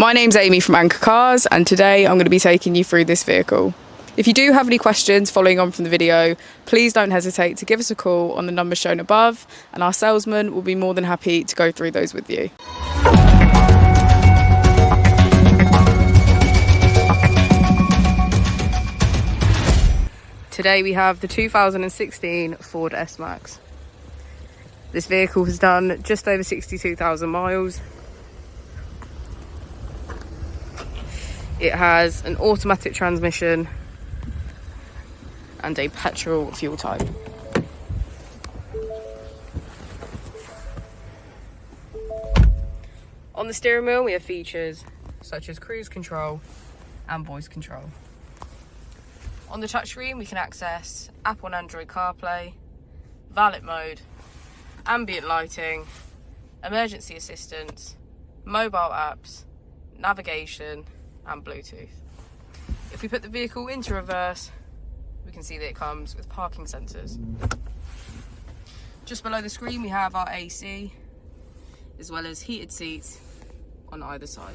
My name's Amy from Anchor Cars, and today I'm going to be taking you through this vehicle. If you do have any questions following on from the video, please don't hesitate to give us a call on the number shown above, and our salesman will be more than happy to go through those with you. Today we have the 2016 Ford S-Max. This vehicle has done just over 62,000 miles. It has an automatic transmission and a petrol fuel type. On the steering wheel we have features such as cruise control and voice control. On the touchscreen we can access Apple and Android CarPlay, valet mode, ambient lighting, emergency assistance, mobile apps, navigation and Bluetooth. If we put the vehicle into reverse, we can see that it comes with parking sensors. Just below the screen we have our AC, as well as heated seats on either side.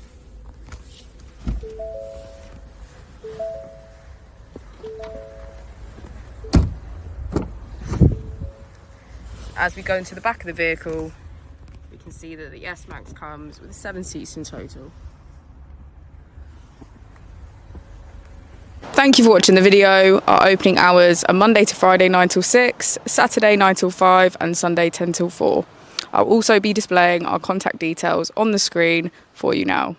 As we go into the back of the vehicle, we can see that the S-Max comes with 7 seats in total. Thank you for watching the video. Our opening hours are Monday to Friday 9 till 6, Saturday 9 till 5 and Sunday 10 till 4. I'll also be displaying our contact details on the screen for you now.